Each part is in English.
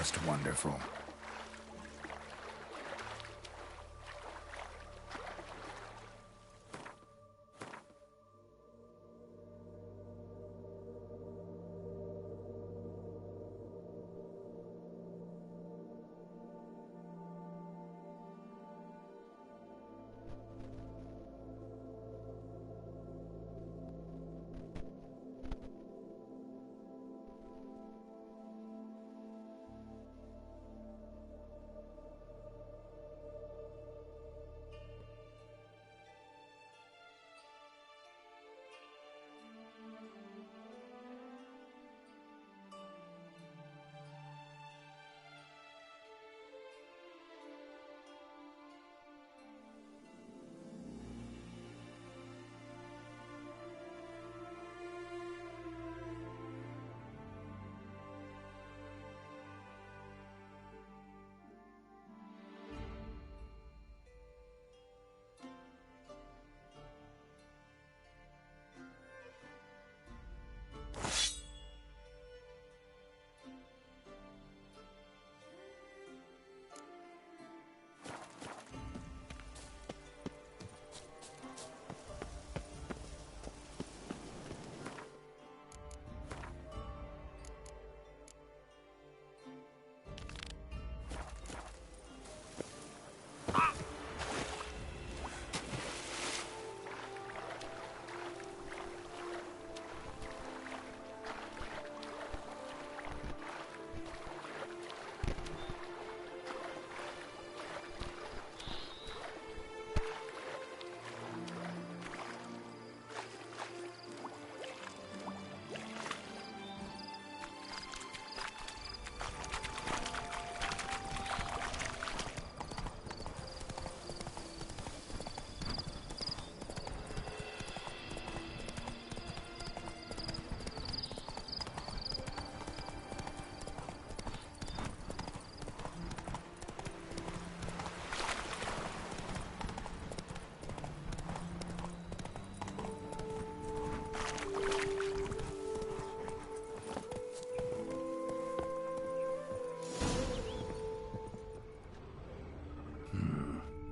just wonderful.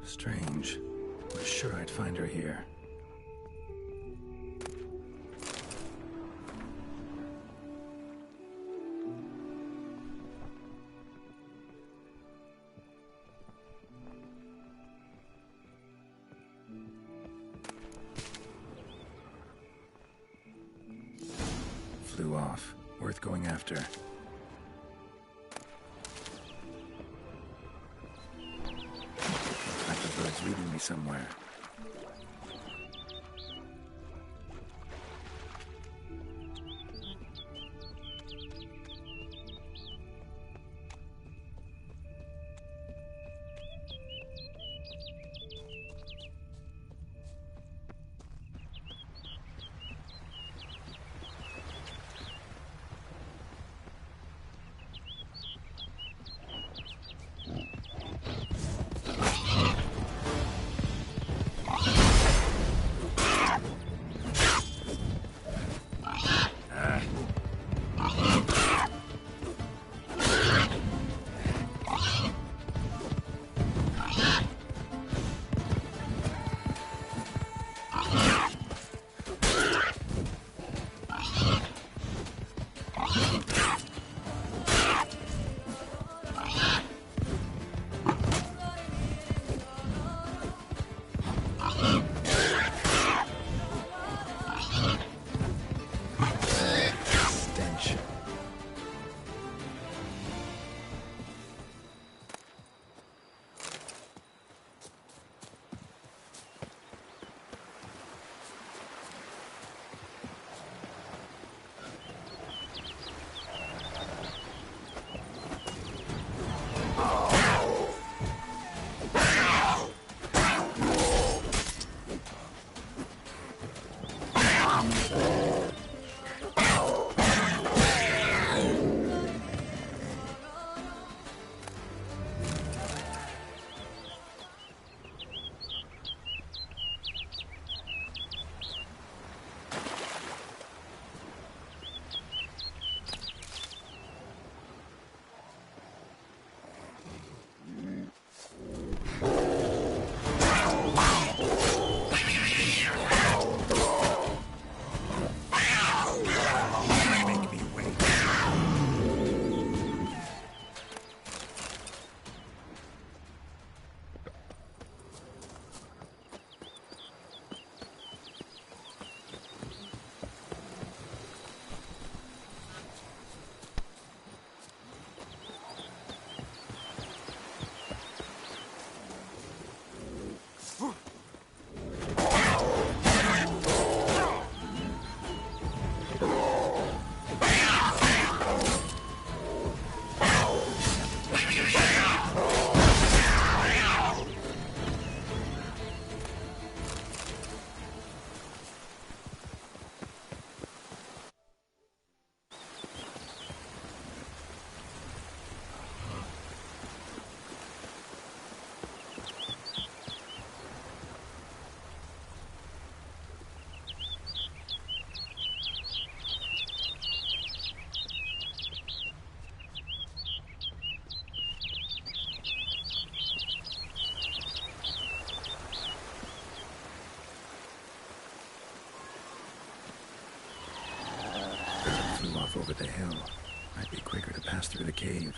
Strange. I was sure I'd find her here. Flew off. Worth going after. Like the bird's leading me somewhere. cliff over the hill. Might be quicker to pass through the cave.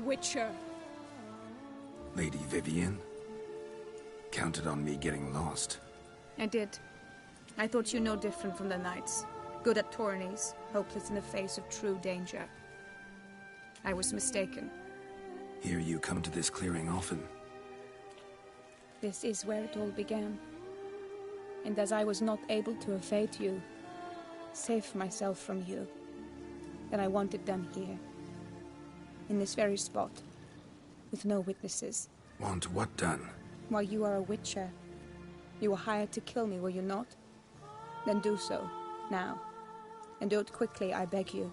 Witcher. Lady Vivian? Counted on me getting lost. I did. I thought you no different from the knights. Good at tourneys, hopeless in the face of true danger. I was mistaken. Hear you come to this clearing often. This is where it all began. And as I was not able to evade you, save myself from you, then I want it done here. In this very spot, with no witnesses. Want what done? While you are a witcher, you were hired to kill me, were you not? Then do so, now. And do it quickly, I beg you.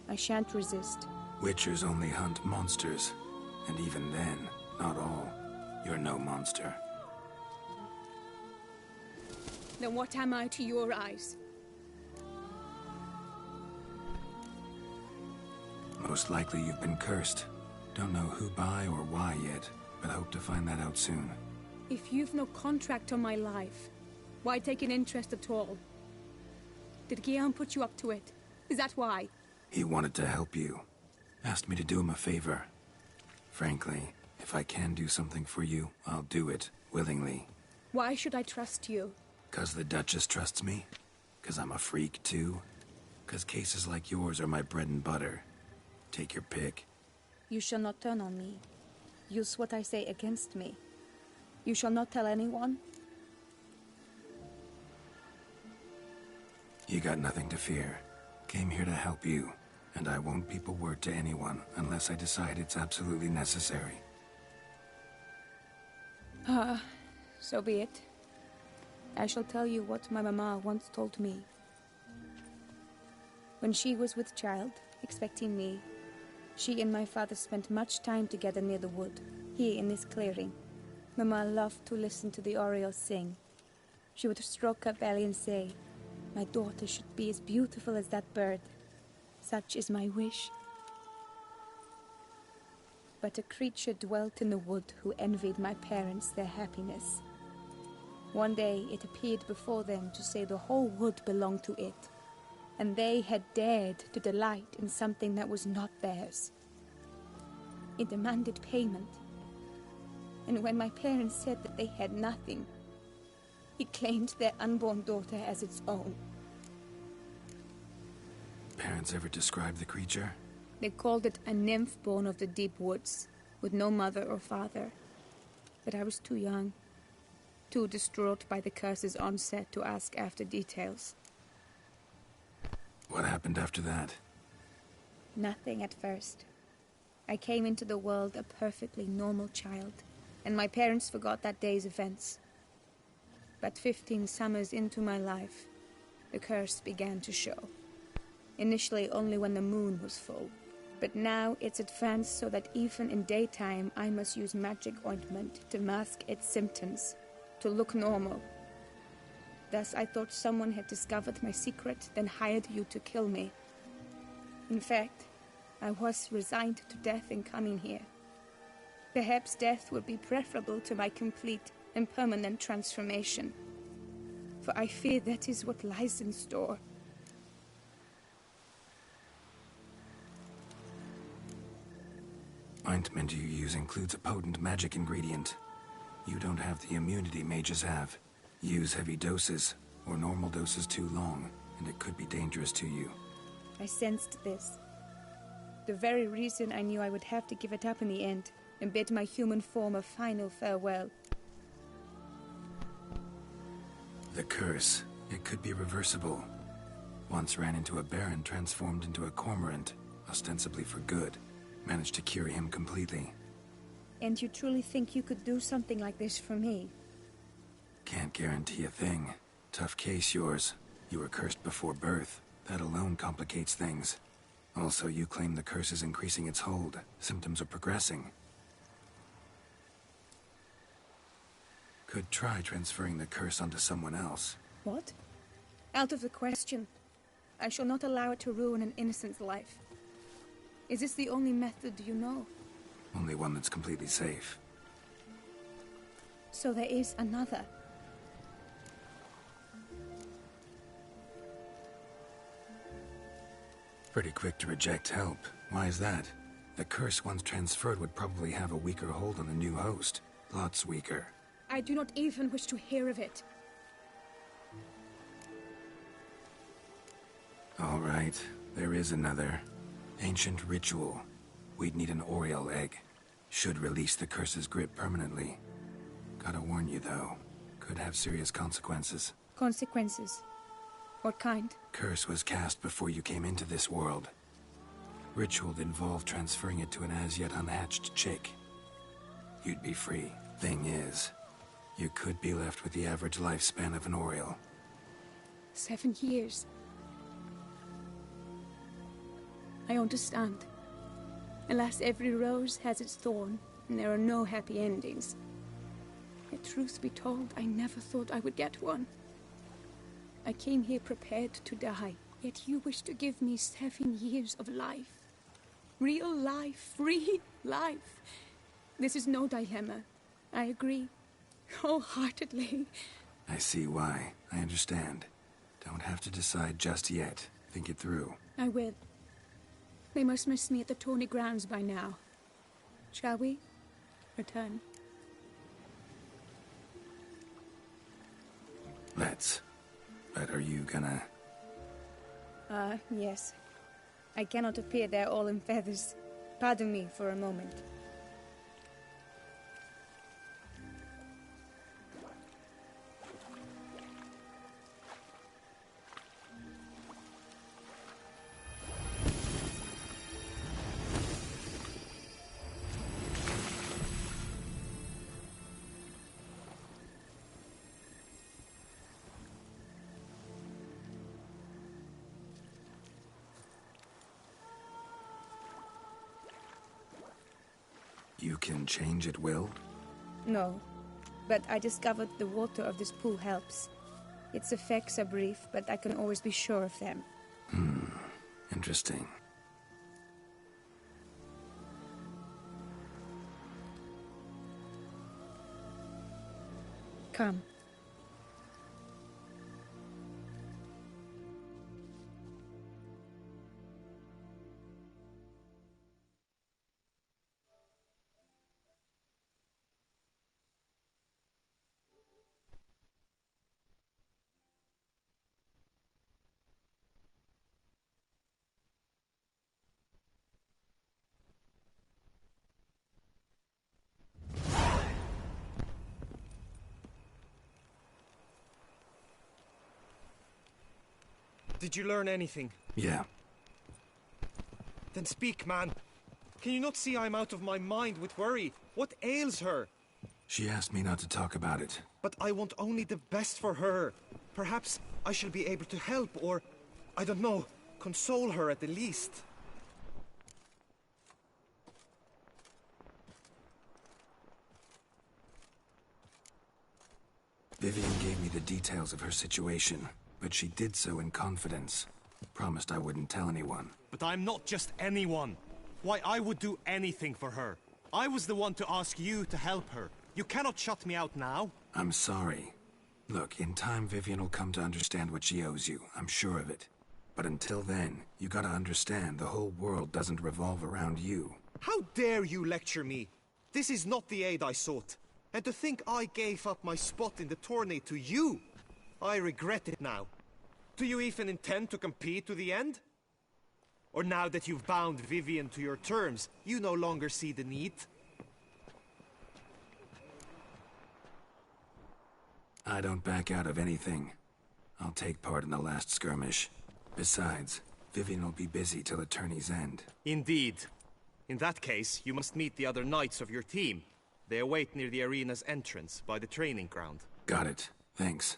I shan't resist. Witchers only hunt monsters. And even then, not all. You're no monster. Then what am I to your eyes? Most likely you've been cursed. Don't know who by or why yet, but hope to find that out soon. If you've no contract on my life, why take an interest at all? Did Guillaume put you up to it? Is that why? He wanted to help you. Asked me to do him a favor. Frankly, if I can do something for you, I'll do it, willingly. Why should I trust you? 'Cause the Duchess trusts me? 'Cause I'm a freak, too? 'Cause cases like yours are my bread and butter? Take your pick. You shall not turn on me. Use what I say against me. You shall not tell anyone? You got nothing to fear. Came here to help you, and I won't peep a word to anyone unless I decide it's absolutely necessary. So be it. I shall tell you what my mama once told me. When she was with child, expecting me, she and my father spent much time together near the wood, here in this clearing. Mama loved to listen to the orioles sing. She would stroke her belly and say, "My daughter should be as beautiful as that bird. Such is my wish." But a creature dwelt in the wood who envied my parents their happiness. One day it appeared before them to say the whole wood belonged to it, and they had dared to delight in something that was not theirs. It demanded payment, and when my parents said that they had nothing, it claimed their unborn daughter as its own. parents ever describe the creature? They called it a nymph born of the deep woods, with no mother or father. But I was too young, too distraught by the curse's onset to ask after details. What happened after that? Nothing at first. I came into the world a perfectly normal child, and my parents forgot that day's events. But 15 summers into my life, the curse began to show. Initially only when the moon was full. But now it's advanced so that even in daytime I must use magic ointment to mask its symptoms, to look normal. Thus I thought someone had discovered my secret, then hired you to kill me. In fact, I was resigned to death in coming here. Perhaps death would be preferable to my complete and permanent transformation. For I fear that is what lies in store. Ointment you use includes a potent magic ingredient. You don't have the immunity mages have. Use heavy doses, or normal doses too long, and it could be dangerous to you. I sensed this. The very reason I knew I would have to give it up in the end, and bid my human form a final farewell. The curse, it could be reversible. Once ran into a baron transformed into a cormorant, ostensibly for good. Managed to cure him completely. And you truly think you could do something like this for me? Can't guarantee a thing. Tough case, yours. You were cursed before birth. That alone complicates things. Also, you claim the curse is increasing its hold. Symptoms are progressing. Could try transferring the curse onto someone else. What? Out of the question. I shall not allow it to ruin an innocent's life. Is this the only method you know? Only one that's completely safe. So there is another. Pretty quick to reject help. Why is that? The curse once transferred would probably have a weaker hold on the new host. Lots weaker. I do not even wish to hear of it. All right, there is another. Ancient ritual. We'd need an Oriole egg. Should release the curse's grip permanently. Gotta warn you though, could have serious consequences. Consequences? What kind? Curse was cast before you came into this world. Ritual involved transferring it to an as-yet unhatched chick. You'd be free. Thing is, you could be left with the average lifespan of an Oriole. 7 years. I understand. Alas, every rose has its thorn, and there are no happy endings. Yet, truth be told, I never thought I would get one. I came here prepared to die, yet you wish to give me 7 years of life. Real life, free life. This is no dilemma. I agree, wholeheartedly. I see why. I understand. Don't have to decide just yet. Think it through. I will. They must miss me at the Tawny Grounds by now. Shall we? Return. Let's. But are you gonna... Yes. I cannot appear there all in feathers. Pardon me for a moment. You can change at will? No, but I discovered the water of this pool helps. Its effects are brief, but I can always be sure of them. Interesting. Come. Did you learn anything? Yeah. Then speak, man. Can you not see I'm out of my mind with worry? What ails her? She asked me not to talk about it. But I want only the best for her. Perhaps I shall be able to help, or, I don't know, console her at the least. Vivian gave me the details of her situation, but she did so in confidence. Promised I wouldn't tell anyone. But I'm not just anyone. Why, I would do anything for her. I was the one to ask you to help her. You cannot shut me out now. I'm sorry. Look, in time Vivian will come to understand what she owes you. I'm sure of it. But until then, you gotta understand the whole world doesn't revolve around you. How dare you lecture me? This is not the aid I sought. And to think I gave up my spot in the tourney to you. I regret it now. Do you even intend to compete to the end? Or now that you've bound Vivian to your terms, you no longer see the need? I don't back out of anything. I'll take part in the last skirmish. Besides, Vivian will be busy till the tourney's end. Indeed. In that case, you must meet the other knights of your team. They await near the arena's entrance, by the training ground. Got it. Thanks.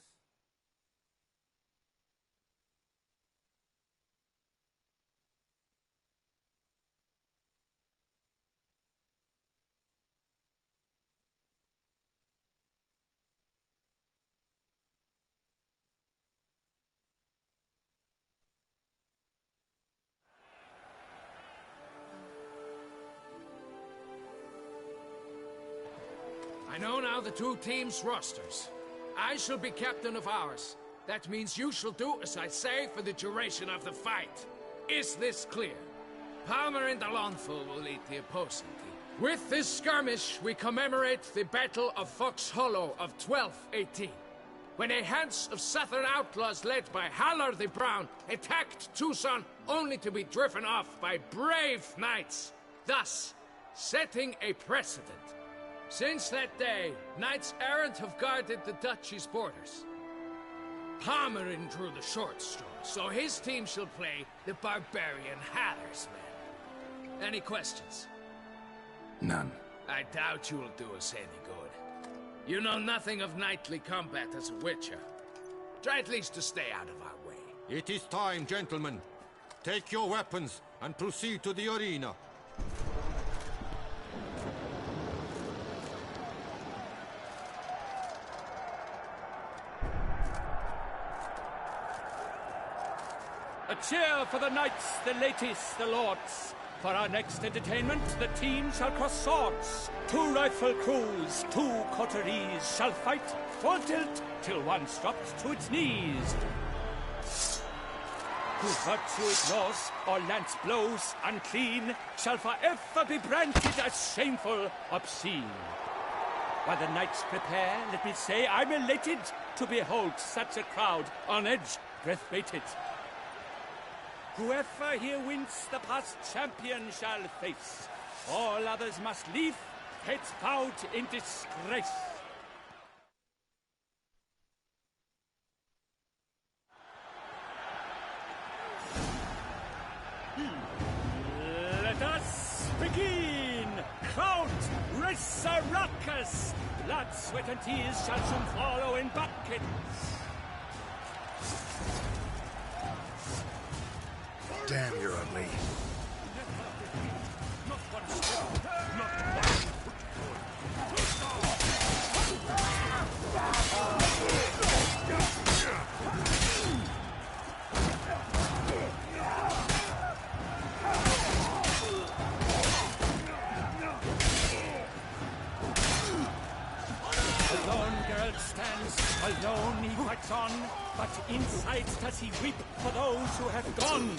I know now the two teams' rosters. I shall be captain of ours. That means you shall do as I say for the duration of the fight. Is this clear? Palmer and Alonso will lead the opposing team. With this skirmish, we commemorate the Battle of Fox Hollow of 1218, when a hands of southern outlaws led by Haller the Brown attacked Toussaint only to be driven off by brave knights, thus setting a precedent. Since that day, knights-errant have guarded the duchy's borders. Palmerin drew the short straw, so his team shall play the barbarian Haller's men. Any questions? None. I doubt you will do us any good. You know nothing of knightly combat as a witcher. Try at least to stay out of our way. It is time, gentlemen. Take your weapons and proceed to the arena. A cheer for the knights, the ladies, the lords. For our next entertainment, the teams shall cross swords. 2 rifle crews, 2 coteries shall fight full tilt till one's dropped to its knees. Who virtue ignores or lance blows unclean shall forever be branded as shameful, obscene. While the knights prepare, let me say I'm elated to behold such a crowd on edge, breath-baited. Whoever here wins the past champion shall face. All others must leave, heads bowed in disgrace. Let us begin! Crowd, raise a ruckus! Blood, sweat, and tears shall soon follow in buckets. Damn, you're ugly. Alone girl stands, alone he fights on, but inside does he weep for those who have gone.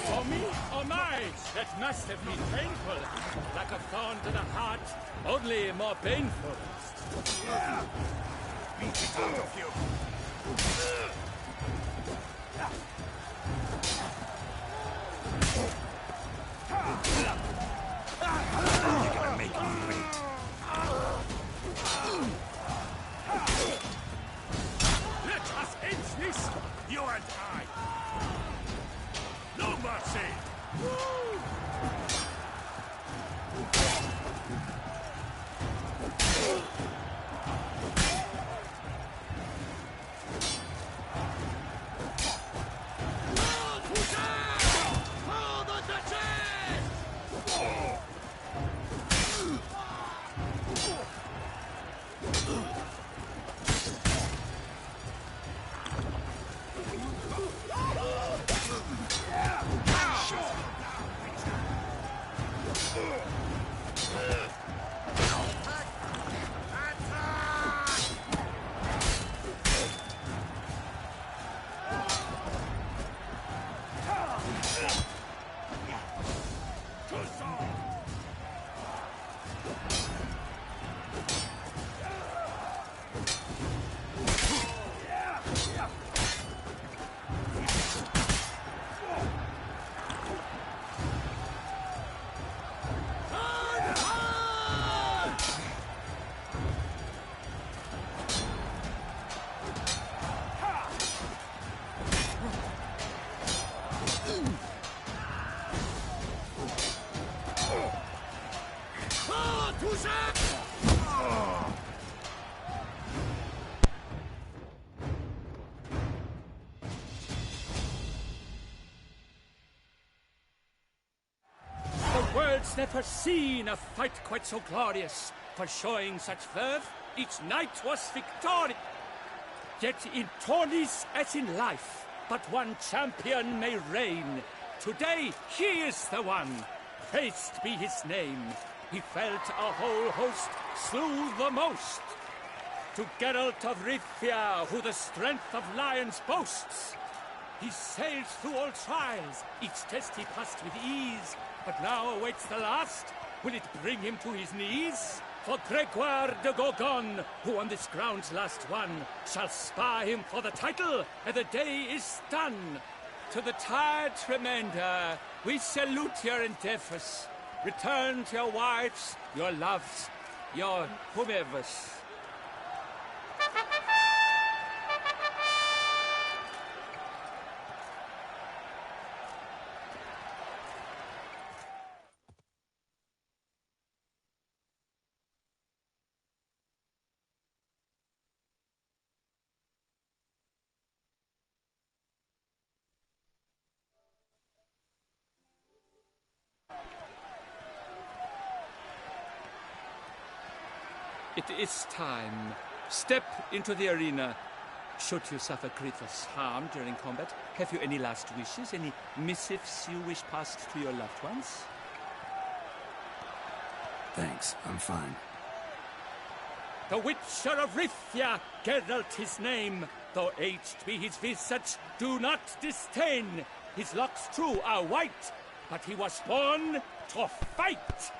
For me or mine? That must have been painful. Like a thorn to the heart, only more painful. Beat it out of you. You're gonna make me wait. Ah, Toussaint! The world's never seen a fight quite so glorious. For showing such verve, each knight was victorious. Yet in tourneys as in life, but one champion may reign. Today, he is the one. Praised be his name. He felt a whole host, slew the most. To Geralt of Rivia, who the strength of lions boasts. He sailed through all trials, each test he passed with ease. But now awaits the last. Will it bring him to his knees? For Gregoire de Gorgon, who on this ground's last won, shall spar him for the title, and the day is done. To the tired remainder, we salute your endeavors. Return to your wives, your loves, your whomevers. It is time. Step into the arena. Should you suffer grievous harm during combat, have you any last wishes, any missives you wish passed to your loved ones? Thanks, I'm fine. The Witcher of Rivia, Geralt his name. Though aged be his visage, do not disdain. His locks, true, are white, but he was born to fight.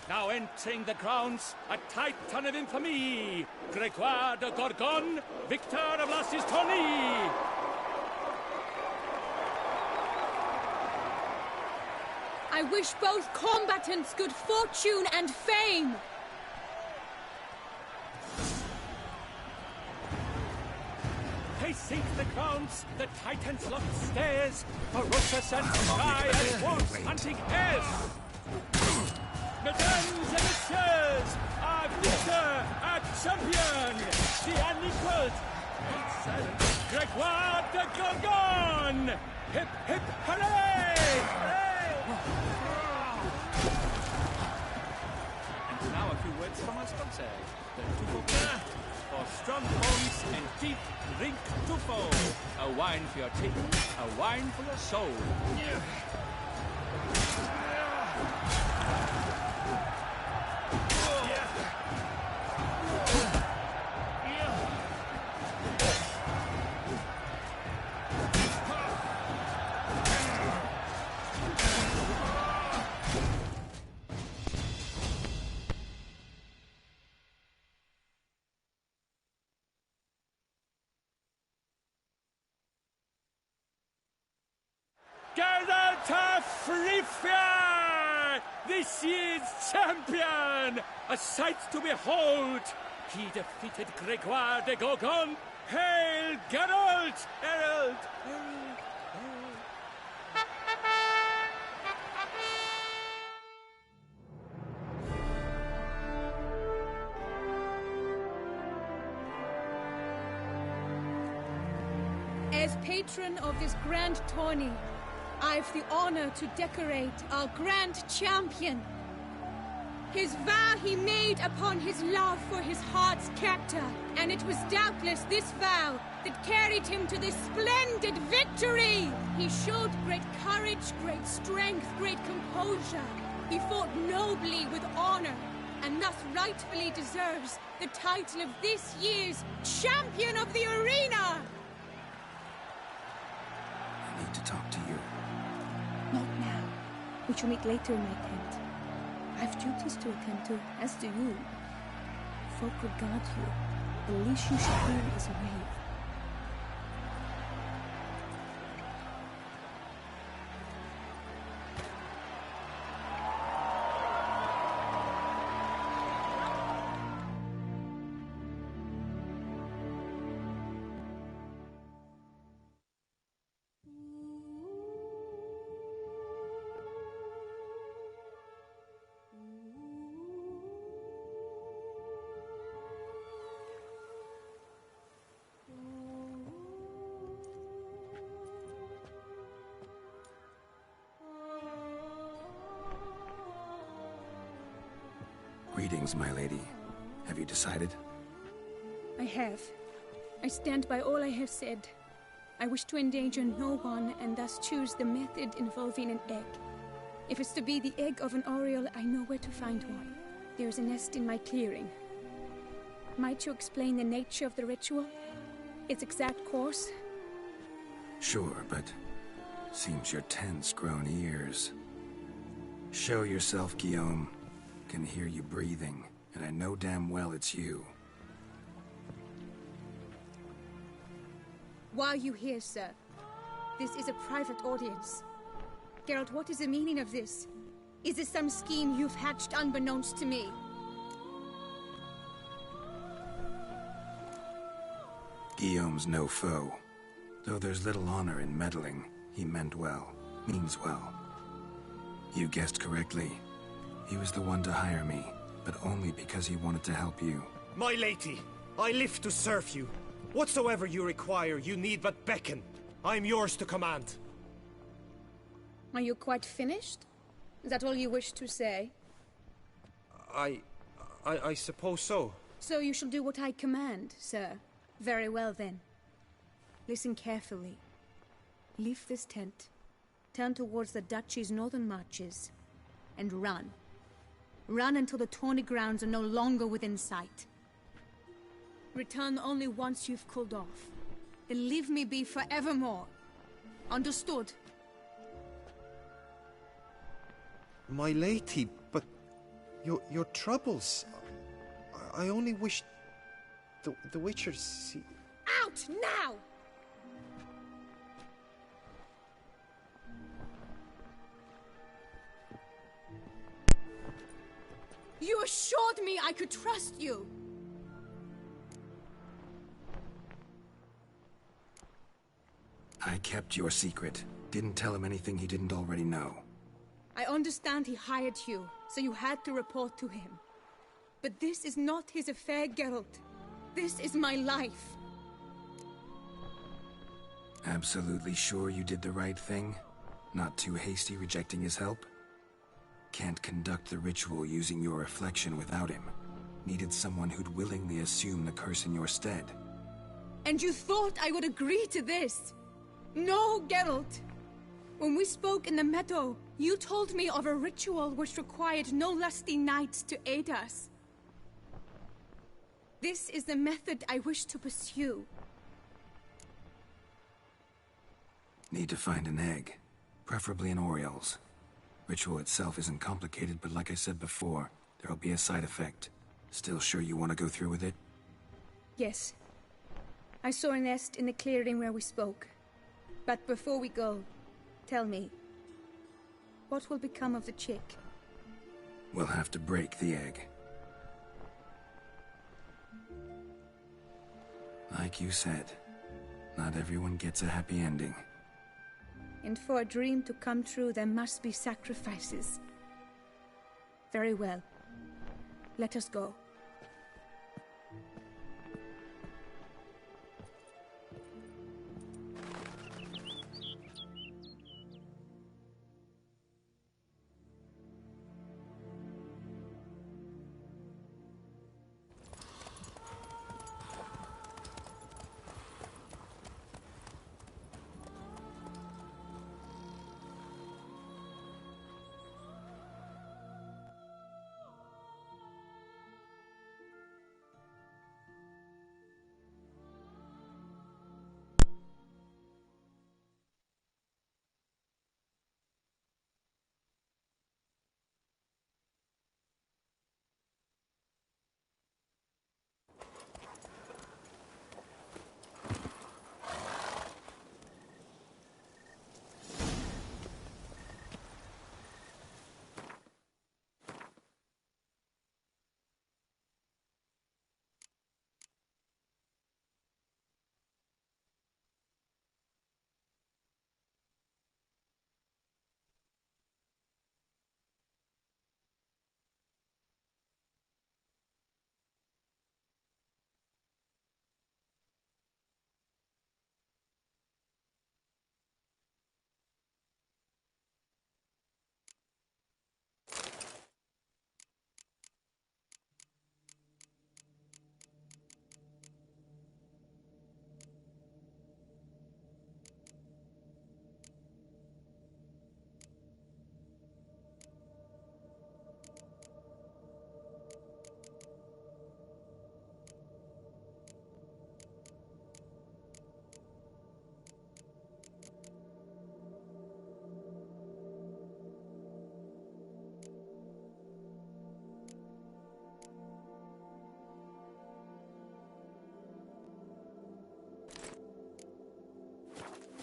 Now entering the grounds, a titan of infamy, Gregoire de Gorgon, victor of Lasses tourney. I wish both combatants good fortune and fame. Pacing the grounds, the titans locked stairs, ferocious and spry as wolves hunting hares. Mesdames et messieurs, our victor, our champion, the unequaled, Gregoire de Gorgon! Hip, hip, hooray! And now a few words from our sponsor, the Toussaint. For strong bones and deep, drink Toussaint. A wine for your teeth, a wine for your soul. Geralt of Rivia, this year's champion, a sight to behold. He defeated Gregoire de Gorgon. Hail, Geralt! Herald! Herald! Herald! As patron of this grand tourney, I've the honor to decorate our grand champion. His vow he made upon his love for his heart's captor, and it was doubtless this vow that carried him to this splendid victory. He showed great courage, great strength, great composure. He fought nobly with honor, and thus rightfully deserves the title of this year's Champion of the Arena. I need to talk to you. Not now. We shall meet later in my tent. I've duties to attend to, as do you. Folk regard you. The least you should do is wave. Greetings, my lady. Have you decided? I have. I stand by all I have said. I wish to endanger no one, and thus choose the method involving an egg. If it's to be the egg of an oriole, I know where to find one. There is a nest in my clearing. Might you explain the nature of the ritual? Its exact course? Sure, but seems your tense grown ears. Show yourself, Guillaume. Can hear you breathing, and I know damn well it's you. Why are you here, sir? This is a private audience. Geralt, what is the meaning of this? Is this some scheme you've hatched unbeknownst to me? Guillaume's no foe. Though there's little honor in meddling, he meant well, means well. You guessed correctly. He was the one to hire me, but only because he wanted to help you. My lady, I live to serve you. Whatsoever you require, you need but beckon. I am yours to command. Are you quite finished? Is that all you wish to say? I suppose so. So you shall do what I command, sir. Very well, then. Listen carefully. Leave this tent, turn towards the duchy's northern marches, and run. Run until the Tawny grounds are no longer within sight. Return only once you've cooled off. Then leave me be forevermore. Understood? My lady, but your troubles. I only wish the Witchers see. Out now! You assured me I could trust you. I kept your secret. Didn't tell him anything he didn't already know. I understand he hired you, so you had to report to him. But this is not his affair, Geralt. This is my life. Absolutely sure you did the right thing? Not too hasty rejecting his help? Can't conduct the ritual using your reflection without him. Needed someone who'd willingly assume the curse in your stead. And you thought I would agree to this? No, Geralt. When we spoke in the meadow, you told me of a ritual which required no lusty knights to aid us. This is the method I wish to pursue. Need to find an egg. Preferably an oriole's. Ritual itself isn't complicated, but like I said before, there'll be a side effect. Still sure you want to go through with it? Yes. I saw a nest in the clearing where we spoke. But before we go, tell me, what will become of the chick? We'll have to break the egg. Like you said, not everyone gets a happy ending. And for a dream to come true, there must be sacrifices. Very well. Let us go.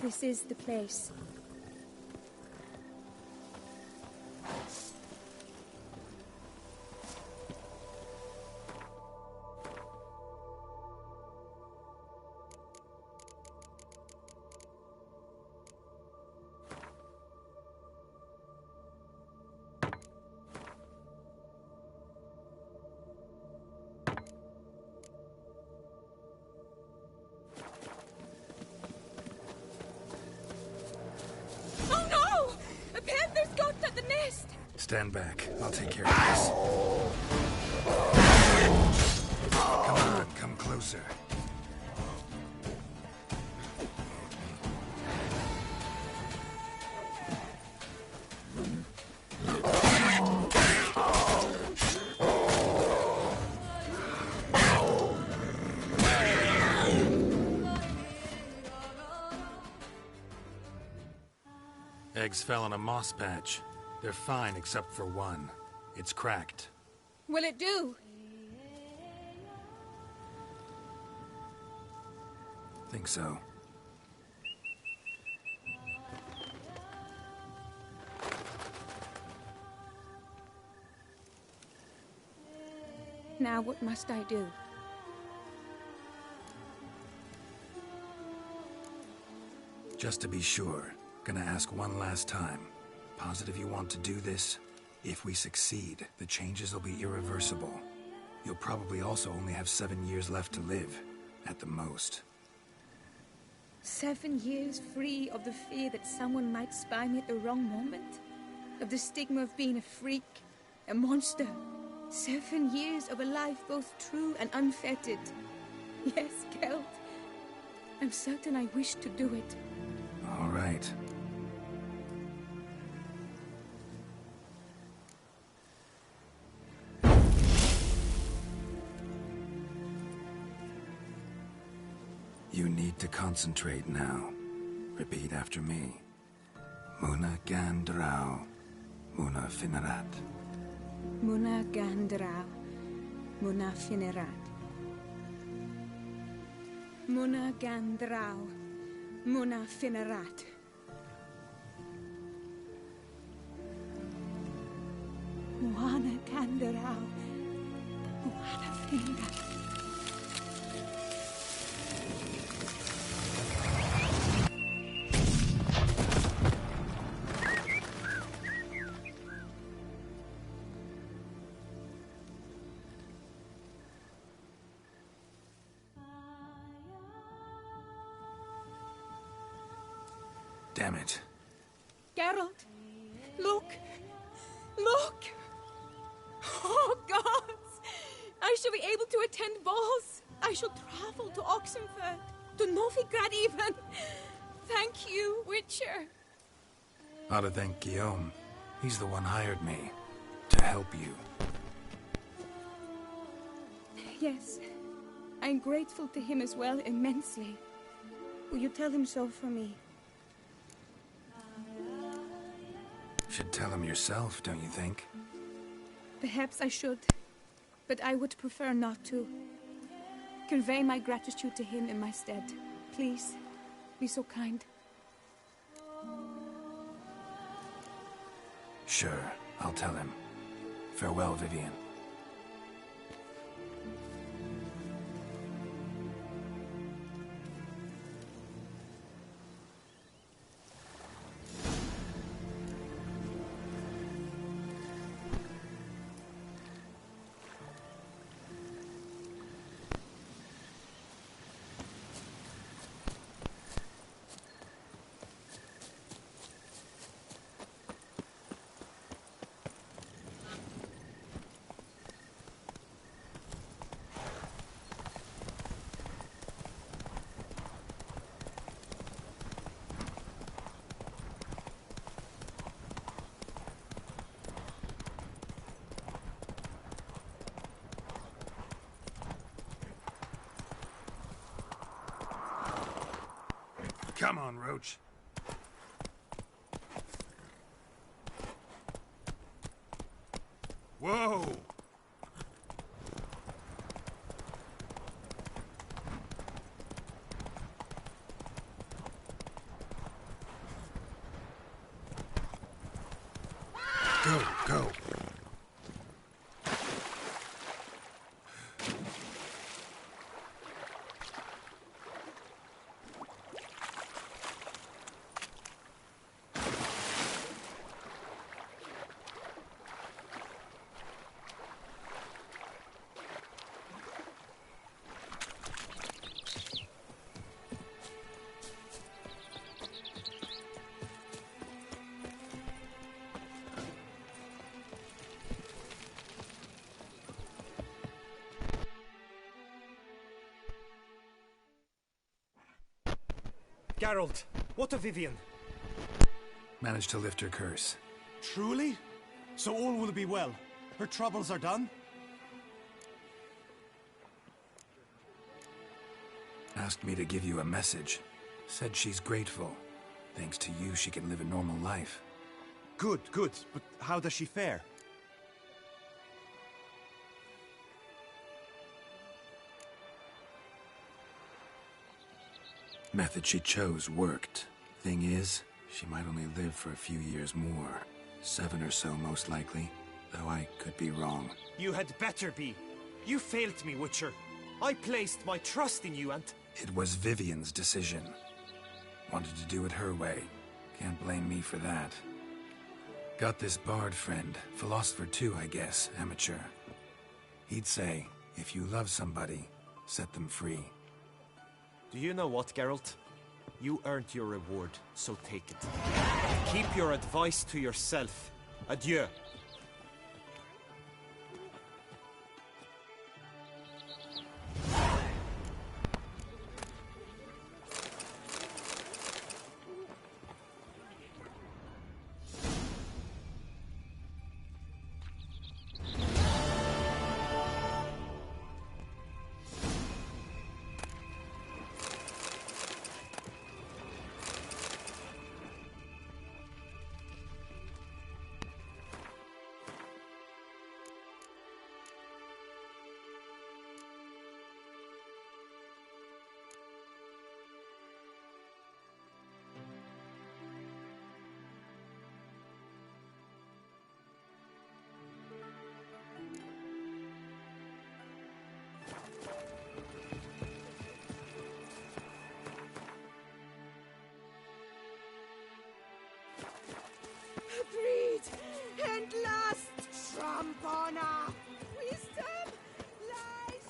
This is the place. Oh no! A panther's got at the nest! Stand back. I'll take care of this. Come on, come closer. Eggs fell on a moss patch. They're fine except for one. It's cracked. Will it do? Think so. Now what must I do? Just to be sure, gonna ask one last time. Positive you want to do this? If we succeed, the changes will be irreversible. You'll probably also only have 7 years left to live, at the most. 7 years free of the fear that someone might spy me at the wrong moment? Of the stigma of being a freak, a monster? 7 years of a life both true and unfettered. Yes, Gelt. I'm certain I wish to do it. All right. You need to concentrate now. Repeat after me. Muna Gandrau, Muna Finerat. Muna Gandrau, Muna Finerat. Muna Gandrau, Muna Finerat. Muna Gandrau, Muna Finerat. Damn it. Geralt, look! Look! Oh, gods! I shall be able to attend balls. I shall travel to Oxenfurt, to Novigrad even. Thank you, Witcher. Ought to thank Guillaume. He's the one hired me. To help you. Yes, I'm grateful to him as well, immensely. Will you tell him so for me? Should tell him yourself, don't you think? Perhaps I should, but I would prefer not to. Convey my gratitude to him in my stead. Please, be so kind. Sure, I'll tell him. Farewell, Vivian. Come on, Roach. Whoa! Geralt, what of Vivian? Managed to lift her curse. Truly? So all will be well. Her troubles are done? Asked me to give you a message. Said she's grateful. Thanks to you, she can live a normal life. Good, good. But how does she fare? Method she chose worked. Thing is, she might only live for a few years more. 7 or so, most likely. Though I could be wrong. You had better be. You failed me, Witcher. I placed my trust in you and... It was Vivian's decision. Wanted to do it her way. Can't blame me for that. Got this bard friend. Philosopher too, I guess. Amateur. He'd say, if you love somebody, set them free. Do you know what, Geralt? You earned your reward, so take it. Keep your advice to yourself. Adieu. Breed and lust, Trampona. Wisdom lies.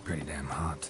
Pretty damn hot.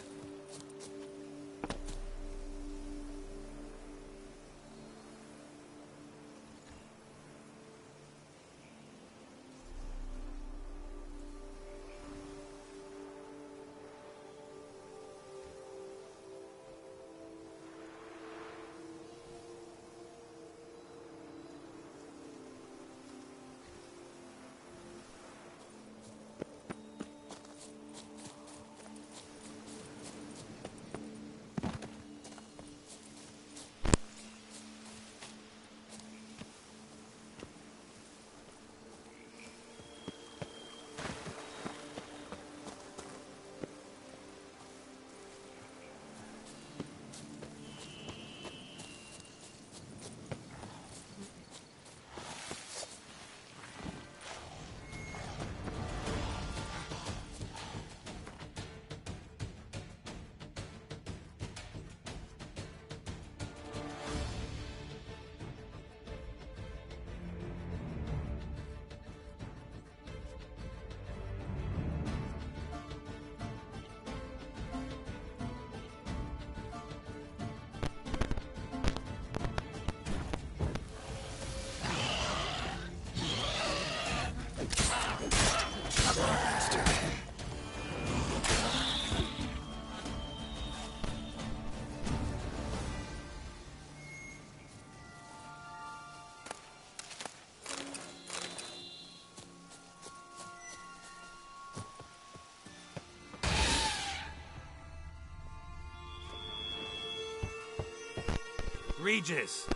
Regis!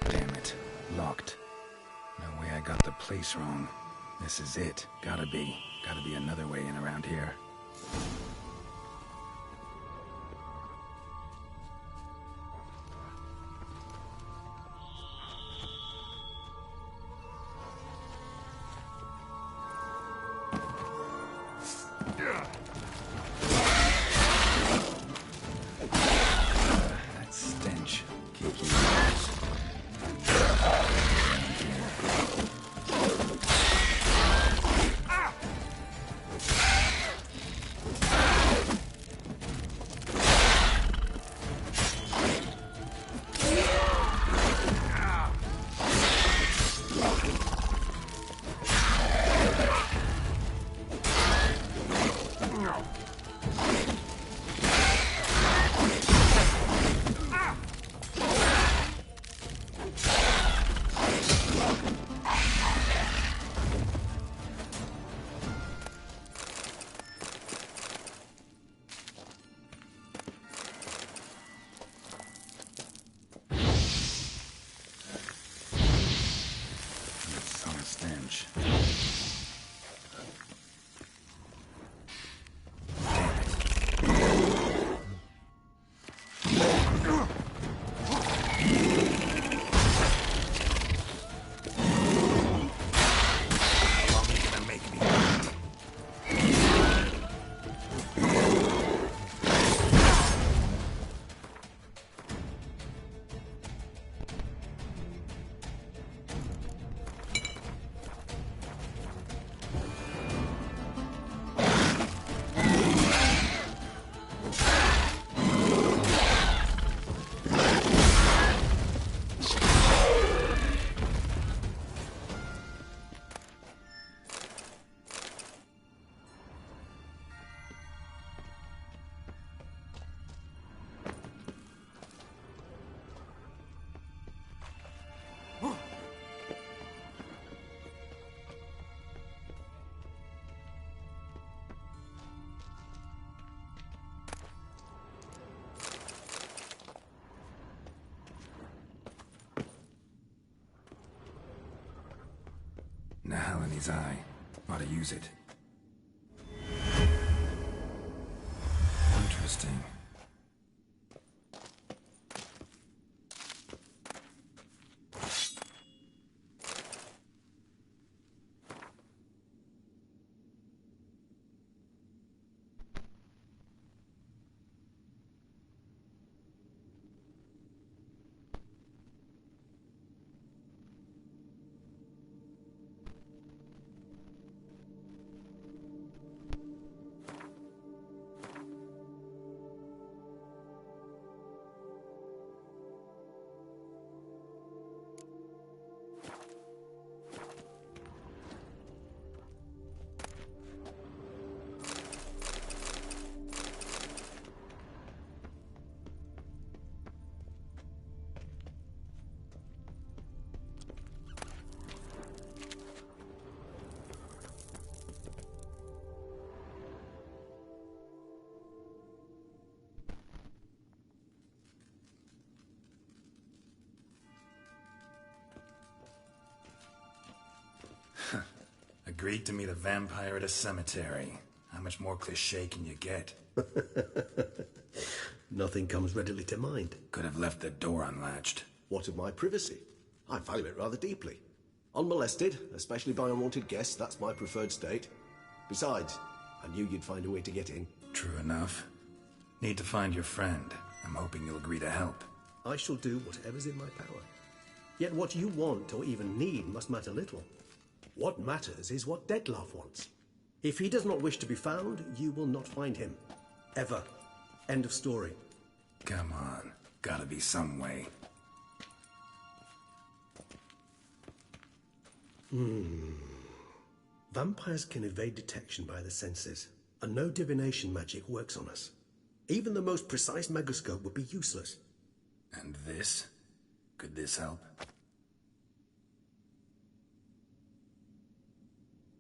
Damn it. Locked. No way I got the place wrong. This is it. Gotta be. Gotta be another way in around here. That stench. Kiki. Stench. Nahal in his eye. Ought to use it. Interesting. Agreed to meet a vampire at a cemetery. How much more cliché can you get? Nothing comes readily to mind. Could have left the door unlatched. What of my privacy? I value it rather deeply. Unmolested, especially by unwanted guests, that's my preferred state. Besides, I knew you'd find a way to get in. True enough. Need to find your friend. I'm hoping you'll agree to help. I shall do whatever's in my power. Yet what you want or even need must matter little. What matters is what Dettlaff wants. If he does not wish to be found, you will not find him. Ever. End of story. Come on. Gotta be some way. Vampires can evade detection by the senses, and no divination magic works on us. Even the most precise megascope would be useless. And this? Could this help?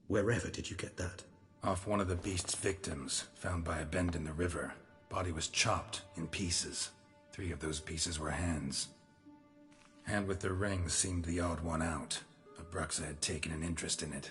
Wherever did you get that? Off one of the beast's victims, found by a bend in the river. Body was chopped in pieces. 3 of those pieces were hands. And with the ring seemed the odd one out. Abruxa had taken an interest in it.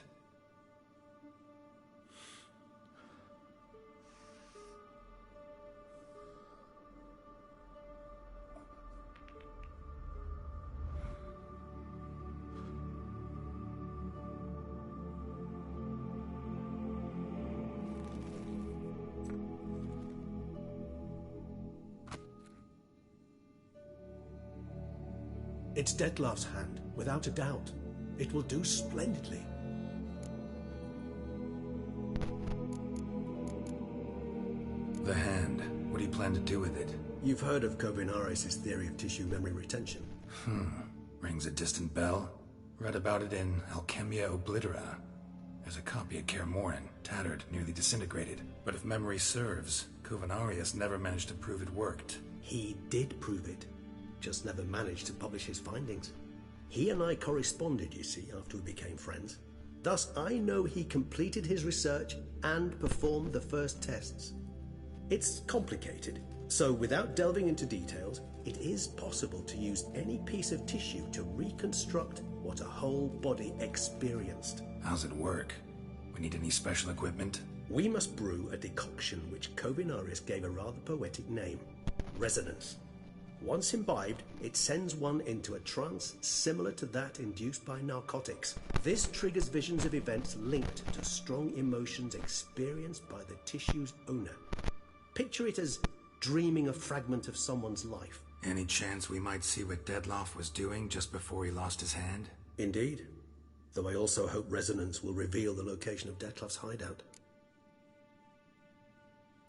It's Detlef's hand, without a doubt. It will do splendidly. The hand. What do you plan to do with it? You've heard of Kovinaris' theory of tissue memory retention. Rings a distant bell. Read about it in Alchemia Oblitera. There's a copy at Kaer Morhen, tattered, nearly disintegrated. But if memory serves, Kovinaris never managed to prove it worked. He did prove it. Just never managed to publish his findings. He and I corresponded, you see, after we became friends. Thus, I know he completed his research and performed the first tests. It's complicated, so without delving into details, it is possible to use any piece of tissue to reconstruct what a whole body experienced. How's it work? We need any special equipment? We must brew a decoction which Kovinaris gave a rather poetic name: resonance. Once imbibed, it sends one into a trance similar to that induced by narcotics. This triggers visions of events linked to strong emotions experienced by the tissue's owner. Picture it as dreaming a fragment of someone's life. Any chance we might see what Detlef was doing just before he lost his hand? Indeed. Though I also hope resonance will reveal the location of Detlef's hideout.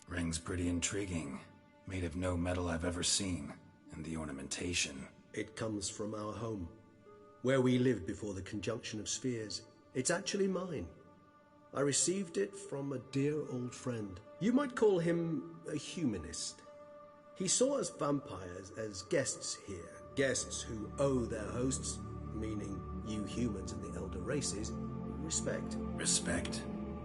Ring's pretty intriguing. Made of no metal I've ever seen. And the ornamentation. It comes from our home, where we lived before the conjunction of spheres. It's actually mine. I received it from a dear old friend. You might call him a humanist. He saw us vampires as guests here, guests who owe their hosts, meaning you humans and the elder races, respect. Respect?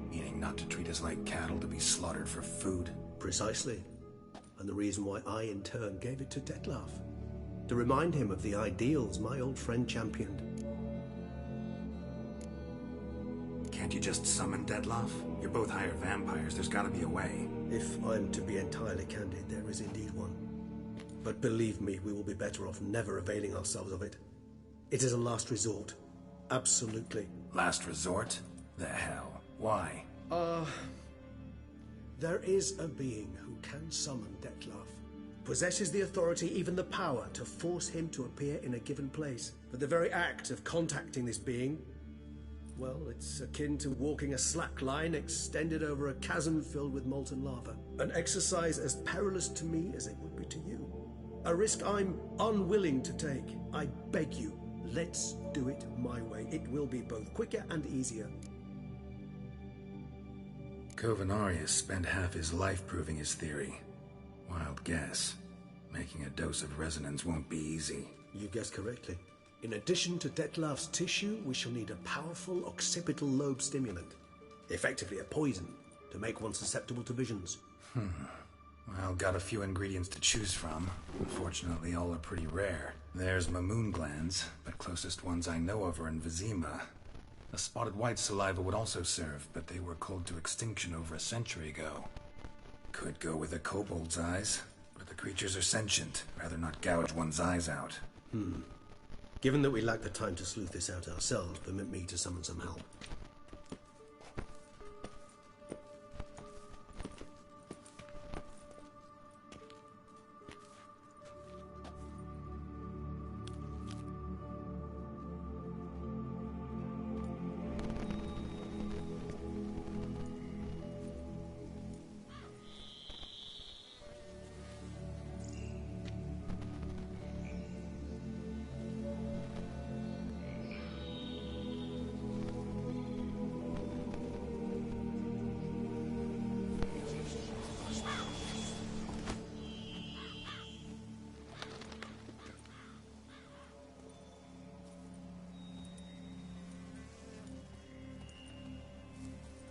Meaning not to treat us like cattle to be slaughtered for food? Precisely. And the reason why I, in turn, gave it to Detlef. To remind him of the ideals my old friend championed. Can't you just summon Detlef? You're both hired vampires. There's gotta be a way. If I'm to be entirely candid, there is indeed one. But believe me, we will be better off never availing ourselves of it. It is a last resort. Absolutely. Last resort? The hell? Why? There is a being who can summon Detlef. Possesses the authority, even the power, to force him to appear in a given place. But the very act of contacting this being, well, it's akin to walking a slack line extended over a chasm filled with molten lava. An exercise as perilous to me as it would be to you. A risk I'm unwilling to take. I beg you, let's do it my way. It will be both quicker and easier. Kovinaris spent half his life proving his theory. Wild guess. Making a dose of resonance won't be easy. You guessed correctly. In addition to Detlef's tissue, we shall need a powerful occipital lobe stimulant. Effectively a poison, to make one susceptible to visions. Well, got a few ingredients to choose from. Unfortunately, all are pretty rare. There's Mamoon glands, but closest ones I know of are in Vizima. A spotted white saliva would also serve, but they were cold to extinction over a century ago. Could go with a kobold's eyes, but the creatures are sentient. Rather not gouge one's eyes out. Given that we lack the time to sleuth this out ourselves, permit me to summon some help.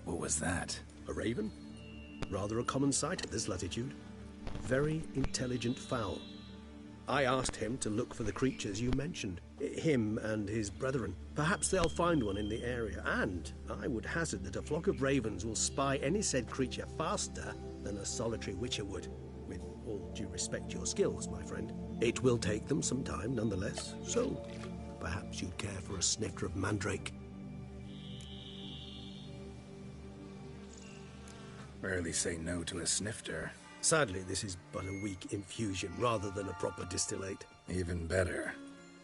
What was that? A raven? Rather a common sight at this latitude. Very intelligent fowl. I asked him to look for the creatures you mentioned. Him and his brethren. Perhaps they'll find one in the area, and I would hazard that a flock of ravens will spy any said creature faster than a solitary witcher would. With all due respect to your skills, my friend. It will take them some time, nonetheless, so perhaps you'd care for a snifter of mandrake. Rarely say no to a snifter. Sadly, this is but a weak infusion rather than a proper distillate. Even better.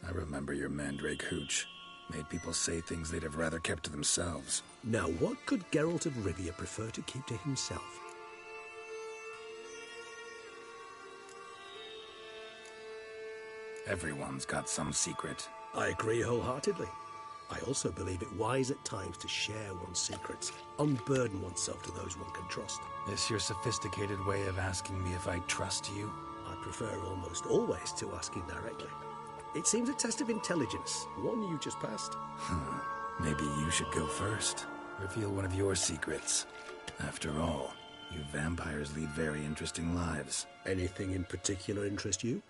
I remember your mandrake hooch. Made people say things they'd have rather kept to themselves. Now, what could Geralt of Rivia prefer to keep to himself? Everyone's got some secret. I agree wholeheartedly. I also believe it wise at times to share one's secrets, unburden oneself to those one can trust. This your sophisticated way of asking me if I trust you? I prefer almost always to ask indirectly. It seems a test of intelligence, one you just passed. Maybe you should go first. Reveal one of your secrets. After all, you vampires lead very interesting lives. Anything in particular interest you?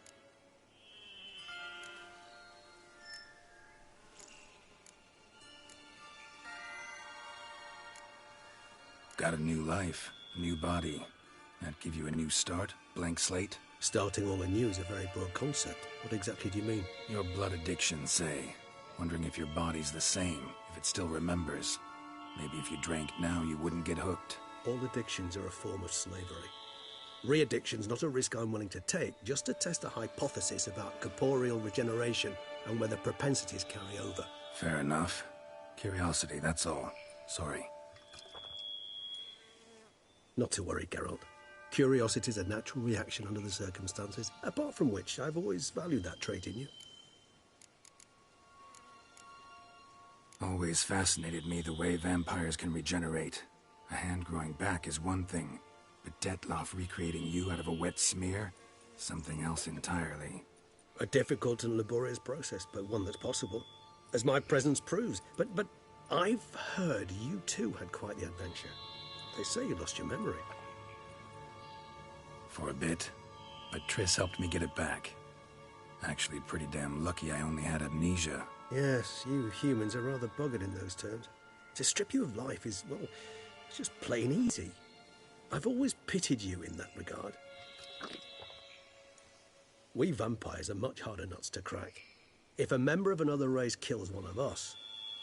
Got a new life, new body. That give you a new start? Blank slate? Starting all anew is a very broad concept. What exactly do you mean? Your blood addiction, say. Wondering if your body's the same, if it still remembers. Maybe if you drank now, you wouldn't get hooked. All addictions are a form of slavery. Re-addiction's not a risk I'm willing to take, just to test a hypothesis about corporeal regeneration and whether propensities carry over. Fair enough. Curiosity, that's all. Sorry. Not to worry, Geralt. Curiosity is a natural reaction under the circumstances, apart from which I've always valued that trait in you. Always fascinated me the way vampires can regenerate. A hand growing back is one thing, but Detloff recreating you out of a wet smear? Something else entirely. A difficult and laborious process, but one that's possible, as my presence proves. But I've heard you too had quite the adventure. They say you lost your memory. For a bit, but Triss helped me get it back. Actually, pretty damn lucky I only had amnesia. Yes, you humans are rather buggered in those terms. To strip you of life is, well, it's just plain easy. I've always pitied you in that regard. We vampires are much harder nuts to crack. If a member of another race kills one of us,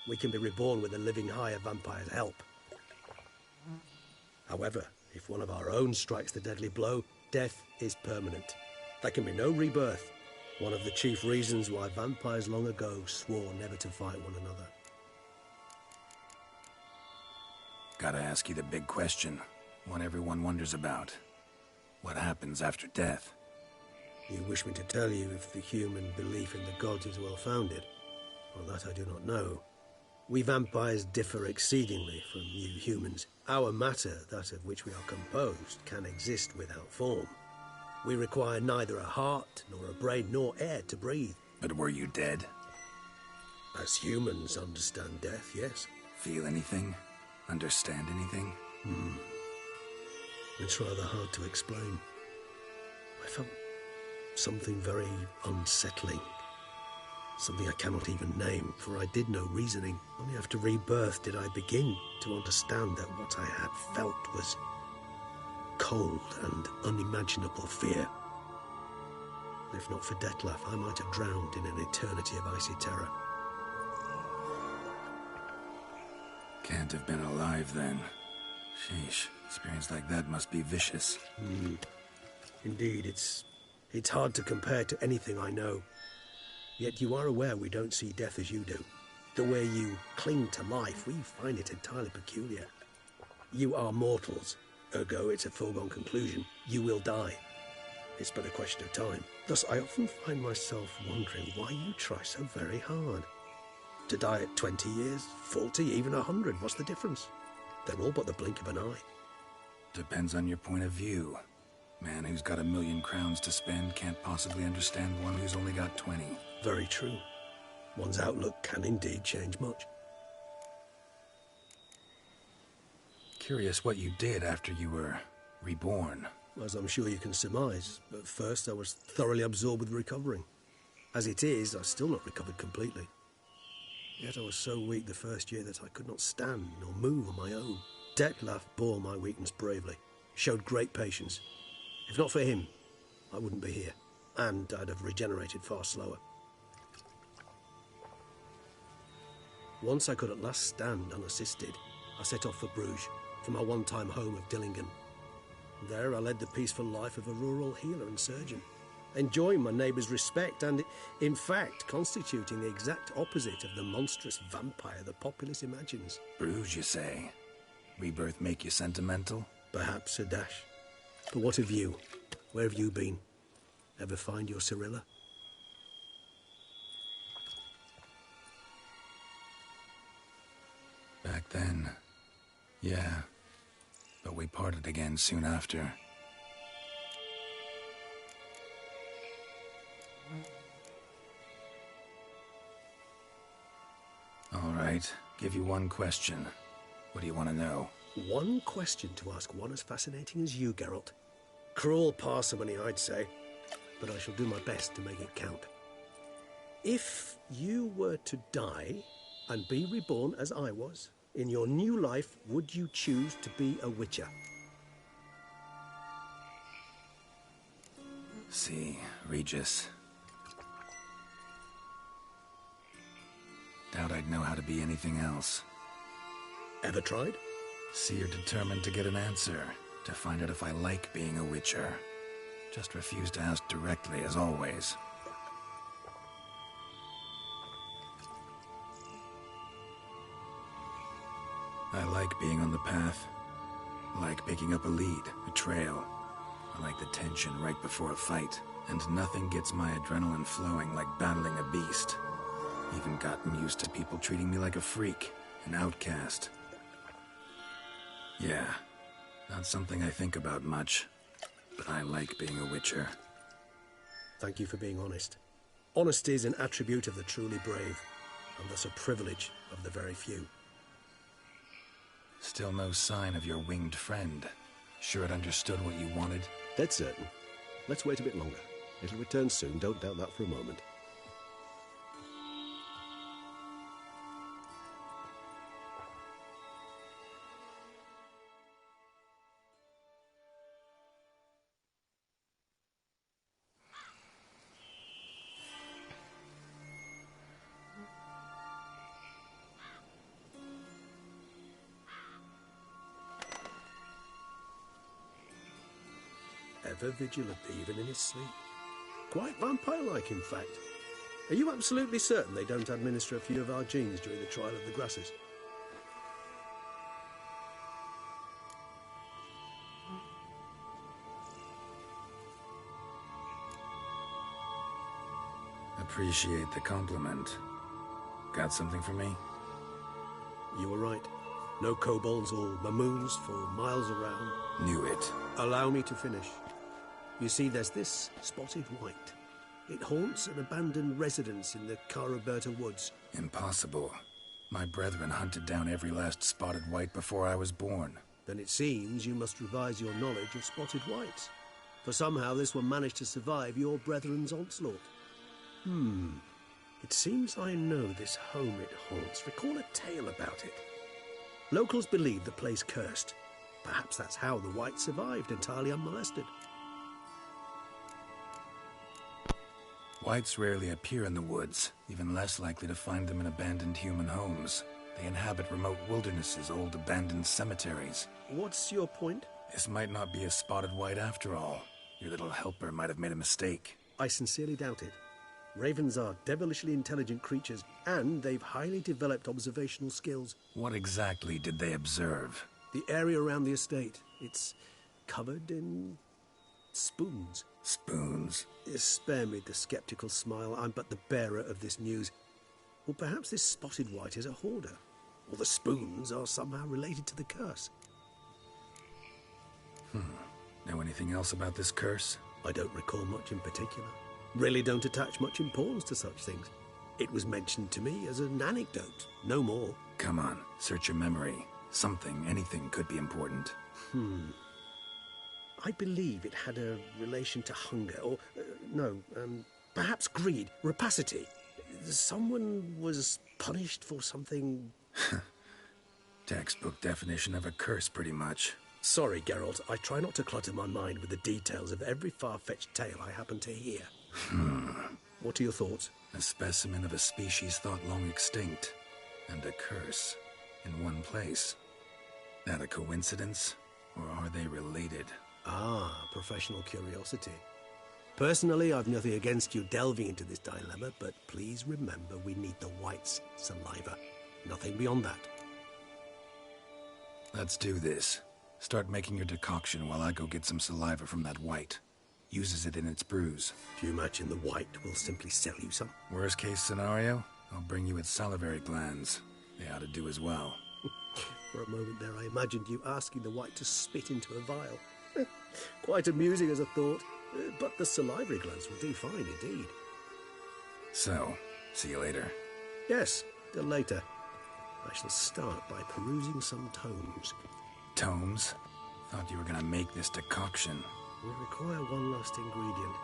we can be reborn with a living higher vampire's help. However, if one of our own strikes the deadly blow, death is permanent. There can be no rebirth. One of the chief reasons why vampires long ago swore never to fight one another. Gotta ask you the big question, one everyone wonders about. What happens after death? You wish me to tell you if the human belief in the gods is well founded? Well, that I do not know. We vampires differ exceedingly from you humans. Our matter, that of which we are composed, can exist without form. We require neither a heart, nor a brain, nor air to breathe. But were you dead? As humans understand death, yes. Feel anything? Understand anything? It's rather hard to explain. I felt something very unsettling. Something I cannot even name, for I did no reasoning. Only after rebirth did I begin to understand that what I had felt was cold and unimaginable fear. If not for Detlaff, I might have drowned in an eternity of icy terror. Can't have been alive then. Sheesh, experience like that must be vicious. Indeed, it's hard to compare to anything I know. Yet you are aware we don't see death as you do. The way you cling to life, we find it entirely peculiar. You are mortals, ergo it's a foregone conclusion. You will die. It's but a question of time. Thus, I often find myself wondering why you try so very hard. To die at 20 years, 40, even 100, what's the difference? They're all but the blink of an eye. Depends on your point of view. Man who's got 1,000,000 crowns to spend can't possibly understand one who's only got 20. Very true. One's outlook can indeed change much. Curious what you did after you were reborn. as I'm sure you can surmise. At first, I was thoroughly absorbed with recovering. As it is, I've still not recovered completely. Yet I was so weak the first year that I could not stand or move on my own. Detlef bore my weakness bravely, showed great patience. If not for him, I wouldn't be here, and I'd have regenerated far slower. Once I could at last stand unassisted, I set off for Bruges, from my one-time home of Dillingen. There I led the peaceful life of a rural healer and surgeon, enjoying my neighbours' respect and, in fact, constituting the exact opposite of the monstrous vampire the populace imagines. Bruges, you say? Rebirth make you sentimental? Perhaps a dash. But what of you? Where have you been? Ever find your Cyrilla? Back then, yeah. But we parted again soon after. All right, give you one question. What do you want to know? One question to ask one as fascinating as you, Geralt. Cruel parsimony, I'd say, but I shall do my best to make it count. If you were to die and be reborn as I was, in your new life, would you choose to be a witcher? See, Regis. Doubt I'd know how to be anything else. Ever tried? See, you're determined to get an answer, to find out if I like being a witcher. Just refuse to ask directly, as always. I like being on the path. I like picking up a lead, a trail. I like the tension right before a fight. And nothing gets my adrenaline flowing like battling a beast. Even gotten used to people treating me like a freak, an outcast. Yeah, not something I think about much, but I like being a witcher. Thank you for being honest. Honesty is an attribute of the truly brave, and thus a privilege of the very few. Still no sign of your winged friend. Sure it understood what you wanted? Dead certain. Let's wait a bit longer. It'll return soon, don't doubt that for a moment. Ever vigilant, even in his sleep. Quite vampire-like, in fact. Are you absolutely certain they don't administer a few of our genes during the trial of the grasses? Appreciate the compliment. Got something for me? You were right. No kobolds or mamoons for miles around. Knew it. Allow me to finish. You see, there's this spotted white. It haunts an abandoned residence in the Caraberta woods. Impossible. My brethren hunted down every last spotted white before I was born. Then it seems you must revise your knowledge of spotted whites. For somehow this one managed to survive your brethren's onslaught. It seems I know this home it haunts. Recall a tale about it. Locals believe the place cursed. Perhaps that's how the whites survived entirely unmolested. Whites rarely appear in the woods, even less likely to find them in abandoned human homes. They inhabit remote wildernesses, old abandoned cemeteries. What's your point? This might not be a spotted white after all. Your little helper might have made a mistake. I sincerely doubt it. Ravens are devilishly intelligent creatures, and they've highly developed observational skills. What exactly did they observe? The area around the estate. It's covered in spoons. Spoons? Spare me the skeptical smile. I'm but the bearer of this news. Or perhaps this spotted white is a hoarder. Or the spoons are somehow related to the curse. Know anything else about this curse? I don't recall much in particular. Really don't attach much importance to such things. It was mentioned to me as an anecdote, no more. Come on, search your memory. Something, anything could be important. I believe it had a relation to hunger, or, perhaps greed, rapacity. Someone was punished for something... Textbook definition of a curse, pretty much. Sorry, Geralt, I try not to clutter my mind with the details of every far-fetched tale I happen to hear. What are your thoughts? A specimen of a species thought long extinct, and a curse in one place. That a coincidence, or are they related? Ah, professional curiosity. Personally, I've nothing against you delving into this dilemma, but please remember we need the white's saliva. Nothing beyond that. Let's do this. Start making your decoction while I go get some saliva from that white. Uses it in its brews. Do you imagine the white will simply sell you some? Worst case scenario, I'll bring you its salivary glands. They ought to do as well. For a moment there, I imagined you asking the white to spit into a vial. Quite amusing as a thought, but the salivary glands will do fine indeed. So, see you later. Yes, till later. I shall start by perusing some tomes. Tomes? Thought you were gonna make this decoction. We require one last ingredient.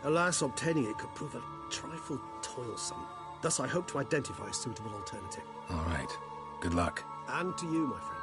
Alas, obtaining it could prove a trifle toilsome. Thus, I hope to identify a suitable alternative. All right. Good luck. And to you, my friend.